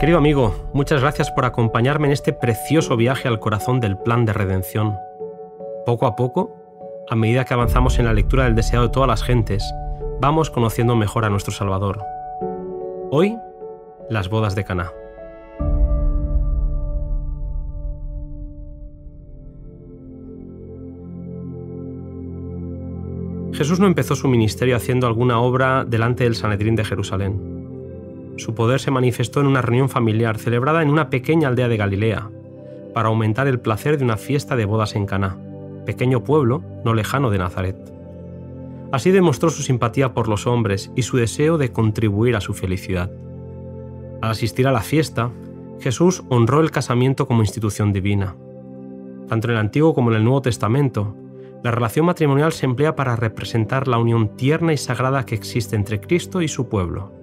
Querido amigo, muchas gracias por acompañarme en este precioso viaje al corazón del plan de redención. Poco a poco, a medida que avanzamos en la lectura del deseado de todas las gentes, vamos conociendo mejor a nuestro Salvador. Hoy, las bodas de Caná. Jesús no empezó su ministerio haciendo alguna obra delante del Sanedrín de Jerusalén. Su poder se manifestó en una reunión familiar celebrada en una pequeña aldea de Galilea, para aumentar el placer de una fiesta de bodas en Caná, pequeño pueblo no lejano de Nazaret. Así demostró su simpatía por los hombres y su deseo de contribuir a su felicidad. Al asistir a la fiesta, Jesús honró el casamiento como institución divina. Tanto en el Antiguo como en el Nuevo Testamento, la relación matrimonial se emplea para representar la unión tierna y sagrada que existe entre Cristo y su pueblo.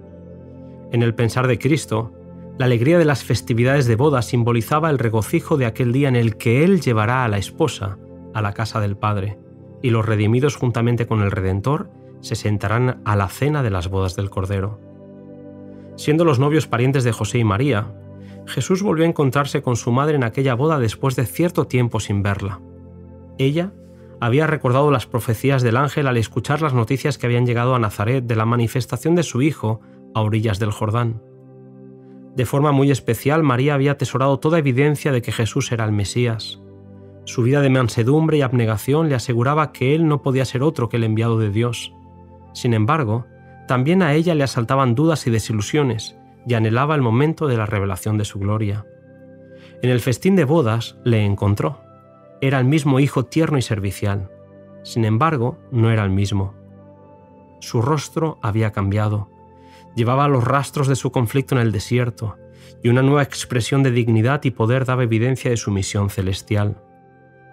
En el pensar de Cristo, la alegría de las festividades de boda simbolizaba el regocijo de aquel día en el que Él llevará a la esposa a la casa del Padre, y los redimidos juntamente con el Redentor se sentarán a la cena de las bodas del Cordero. Siendo los novios parientes de José y María, Jesús volvió a encontrarse con su madre en aquella boda después de cierto tiempo sin verla. Ella había recordado las profecías del ángel al escuchar las noticias que habían llegado a Nazaret de la manifestación de su hijo a orillas del Jordán. De forma muy especial, María había atesorado toda evidencia de que Jesús era el Mesías. Su vida de mansedumbre y abnegación le aseguraba que él no podía ser otro que el enviado de Dios. Sin embargo, también a ella le asaltaban dudas y desilusiones, y anhelaba el momento de la revelación de su gloria. En el festín de bodas le encontró. Era el mismo hijo tierno y servicial. Sin embargo, no era el mismo. Su rostro había cambiado. Llevaba los rastros de su conflicto en el desierto, y una nueva expresión de dignidad y poder daba evidencia de su misión celestial.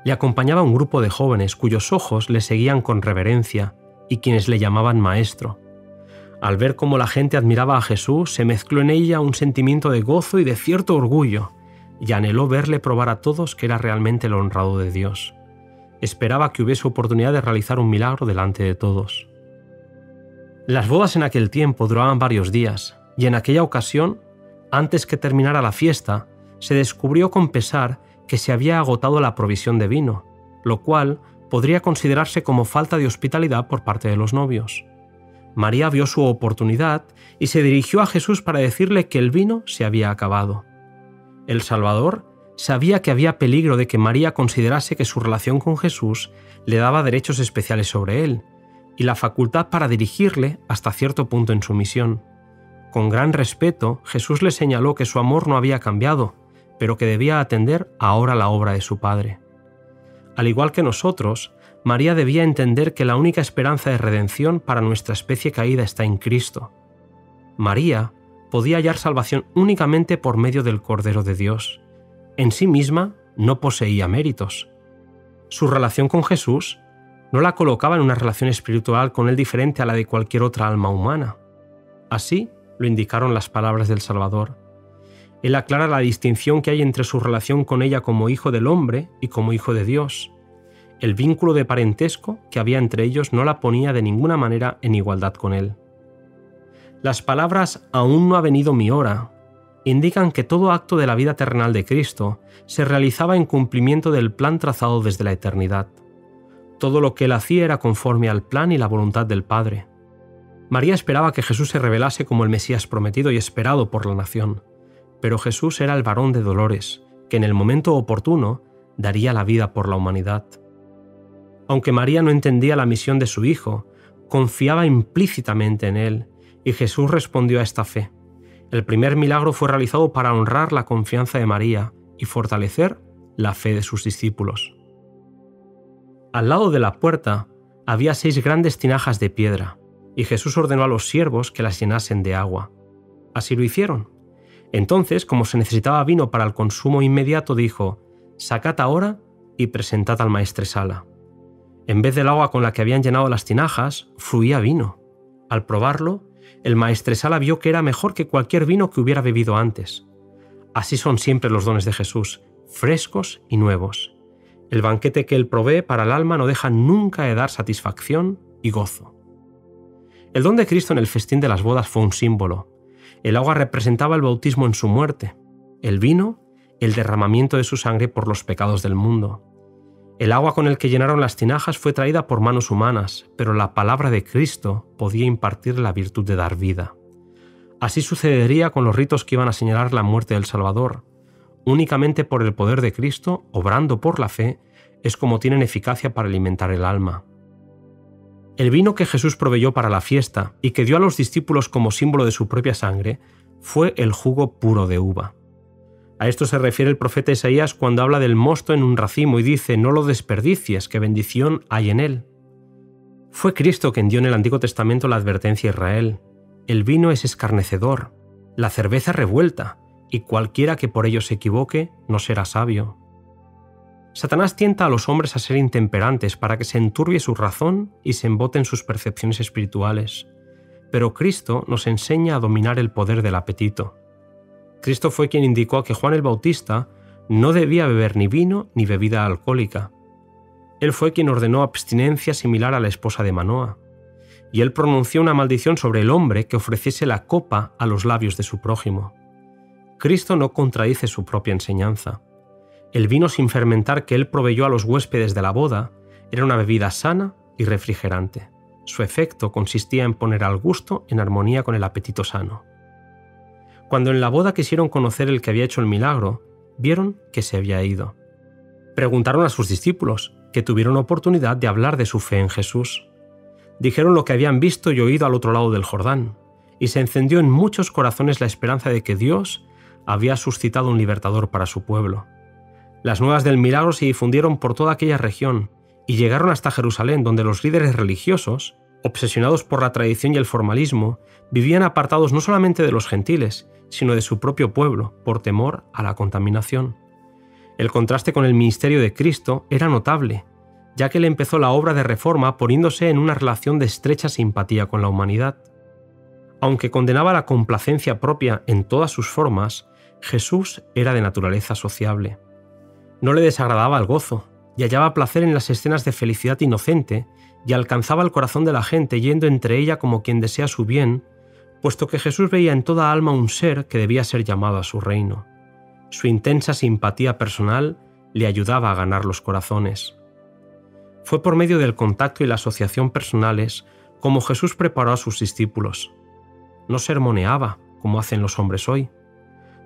Le acompañaba un grupo de jóvenes cuyos ojos le seguían con reverencia y quienes le llamaban maestro. Al ver cómo la gente admiraba a Jesús, se mezcló en ella un sentimiento de gozo y de cierto orgullo, y anheló verle probar a todos que era realmente el honrado de Dios. Esperaba que hubiese oportunidad de realizar un milagro delante de todos. Las bodas en aquel tiempo duraban varios días, y en aquella ocasión, antes que terminara la fiesta, se descubrió con pesar que se había agotado la provisión de vino, lo cual podría considerarse como falta de hospitalidad por parte de los novios. María vio su oportunidad y se dirigió a Jesús para decirle que el vino se había acabado. El Salvador sabía que había peligro de que María considerase que su relación con Jesús le daba derechos especiales sobre él, y la facultad para dirigirle hasta cierto punto en su misión. Con gran respeto, Jesús le señaló que su amor no había cambiado, pero que debía atender ahora la obra de su Padre. Al igual que nosotros, María debía entender que la única esperanza de redención para nuestra especie caída está en Cristo. María podía hallar salvación únicamente por medio del Cordero de Dios. En sí misma no poseía méritos. Su relación con Jesús no la colocaba en una relación espiritual con él diferente a la de cualquier otra alma humana. Así lo indicaron las palabras del Salvador. Él aclara la distinción que hay entre su relación con ella como hijo del hombre y como hijo de Dios. El vínculo de parentesco que había entre ellos no la ponía de ninguna manera en igualdad con él. Las palabras «aún no ha venido mi hora» indican que todo acto de la vida terrenal de Cristo se realizaba en cumplimiento del plan trazado desde la eternidad. Todo lo que él hacía era conforme al plan y la voluntad del Padre. María esperaba que Jesús se revelase como el Mesías prometido y esperado por la nación, pero Jesús era el varón de dolores, que en el momento oportuno daría la vida por la humanidad. Aunque María no entendía la misión de su hijo, confiaba implícitamente en él, y Jesús respondió a esta fe. El primer milagro fue realizado para honrar la confianza de María y fortalecer la fe de sus discípulos. Al lado de la puerta había 6 grandes tinajas de piedra, y Jesús ordenó a los siervos que las llenasen de agua. Así lo hicieron. Entonces, como se necesitaba vino para el consumo inmediato, dijo: «Sacad ahora y presentad al maestresala». En vez del agua con la que habían llenado las tinajas, fluía vino. Al probarlo, el maestresala vio que era mejor que cualquier vino que hubiera bebido antes. Así son siempre los dones de Jesús, frescos y nuevos. El banquete que él provee para el alma no deja nunca de dar satisfacción y gozo. El don de Cristo en el festín de las bodas fue un símbolo. El agua representaba el bautismo en su muerte. El vino, el derramamiento de su sangre por los pecados del mundo. El agua con el que llenaron las tinajas fue traída por manos humanas, pero la palabra de Cristo podía impartir la virtud de dar vida. Así sucedería con los ritos que iban a señalar la muerte del Salvador. Únicamente por el poder de Cristo, obrando por la fe, es como tienen eficacia para alimentar el alma. El vino que Jesús proveyó para la fiesta y que dio a los discípulos como símbolo de su propia sangre fue el jugo puro de uva. A esto se refiere el profeta Isaías cuando habla del mosto en un racimo y dice: «No lo desperdicies, que bendición hay en él». Fue Cristo quien dio en el Antiguo Testamento la advertencia a Israel: «El vino es escarnecedor, la cerveza revuelta, y cualquiera que por ello se equivoque no será sabio». Satanás tienta a los hombres a ser intemperantes para que se enturbie su razón y se emboten sus percepciones espirituales. Pero Cristo nos enseña a dominar el poder del apetito. Cristo fue quien indicó que Juan el Bautista no debía beber ni vino ni bebida alcohólica. Él fue quien ordenó abstinencia similar a la esposa de Manoa. Y él pronunció una maldición sobre el hombre que ofreciese la copa a los labios de su prójimo. Cristo no contradice su propia enseñanza. El vino sin fermentar que él proveyó a los huéspedes de la boda era una bebida sana y refrigerante. Su efecto consistía en poner al gusto en armonía con el apetito sano. Cuando en la boda quisieron conocer el que había hecho el milagro, vieron que se había ido. Preguntaron a sus discípulos, que tuvieron oportunidad de hablar de su fe en Jesús. Dijeron lo que habían visto y oído al otro lado del Jordán, y se encendió en muchos corazones la esperanza de que Dios había suscitado un libertador para su pueblo. Las nuevas del milagro se difundieron por toda aquella región y llegaron hasta Jerusalén, donde los líderes religiosos, obsesionados por la tradición y el formalismo, vivían apartados no solamente de los gentiles, sino de su propio pueblo, por temor a la contaminación. El contraste con el ministerio de Cristo era notable, ya que él empezó la obra de reforma poniéndose en una relación de estrecha simpatía con la humanidad. Aunque condenaba la complacencia propia en todas sus formas, Jesús era de naturaleza sociable. No le desagradaba el gozo, y hallaba placer en las escenas de felicidad inocente, y alcanzaba el corazón de la gente yendo entre ella como quien desea su bien, puesto que Jesús veía en toda alma un ser que debía ser llamado a su reino. Su intensa simpatía personal le ayudaba a ganar los corazones. Fue por medio del contacto y la asociación personales como Jesús preparó a sus discípulos. No sermoneaba, como hacen los hombres hoy.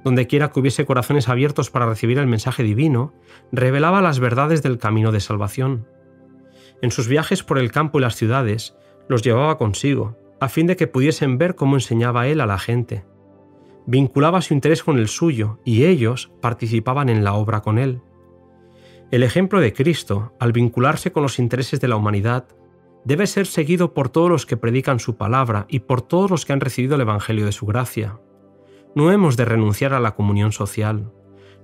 Donde quiera que hubiese corazones abiertos para recibir el mensaje divino, revelaba las verdades del camino de salvación. En sus viajes por el campo y las ciudades, los llevaba consigo, a fin de que pudiesen ver cómo enseñaba él a la gente. Vinculaba su interés con el suyo, y ellos participaban en la obra con él. El ejemplo de Cristo, al vincularse con los intereses de la humanidad, debe ser seguido por todos los que predican su palabra y por todos los que han recibido el Evangelio de su gracia. No hemos de renunciar a la comunión social.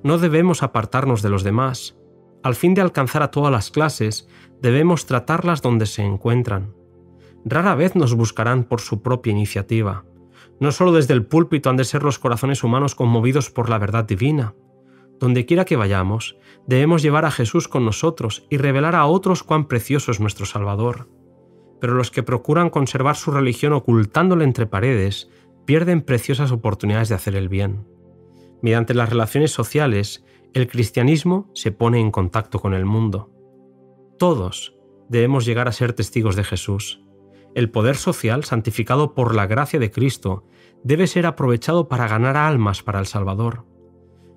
No debemos apartarnos de los demás. Al fin de alcanzar a todas las clases, debemos tratarlas donde se encuentran. Rara vez nos buscarán por su propia iniciativa. No solo desde el púlpito han de ser los corazones humanos conmovidos por la verdad divina. Donde quiera que vayamos, debemos llevar a Jesús con nosotros y revelar a otros cuán precioso es nuestro Salvador. Pero los que procuran conservar su religión ocultándola entre paredes, pierden preciosas oportunidades de hacer el bien. Mediante las relaciones sociales, el cristianismo se pone en contacto con el mundo. Todos debemos llegar a ser testigos de Jesús. El poder social, santificado por la gracia de Cristo, debe ser aprovechado para ganar almas para el Salvador.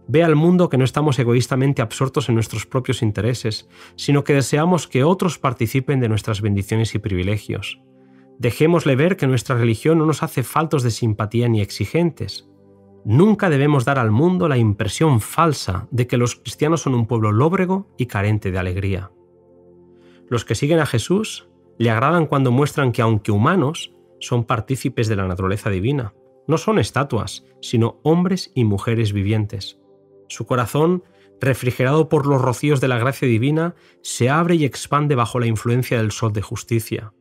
Ve al mundo que no estamos egoístamente absortos en nuestros propios intereses, sino que deseamos que otros participen de nuestras bendiciones y privilegios. Dejémosle ver que nuestra religión no nos hace faltos de simpatía ni exigentes. Nunca debemos dar al mundo la impresión falsa de que los cristianos son un pueblo lóbrego y carente de alegría. Los que siguen a Jesús le agradan cuando muestran que, aunque humanos, son partícipes de la naturaleza divina. No son estatuas, sino hombres y mujeres vivientes. Su corazón, refrigerado por los rocíos de la gracia divina, se abre y expande bajo la influencia del sol de justicia.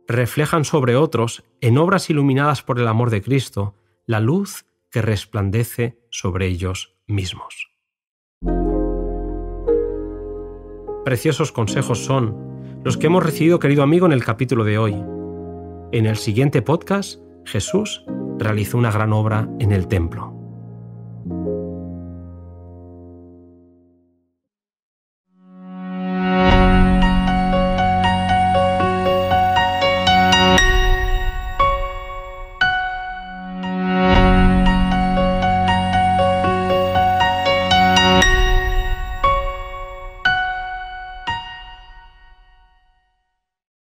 Reflejan sobre otros, en obras iluminadas por el amor de Cristo, la luz que resplandece sobre ellos mismos. Preciosos consejos son los que hemos recibido, querido amigo, en el capítulo de hoy. En el siguiente podcast, Jesús realizó una gran obra en el templo.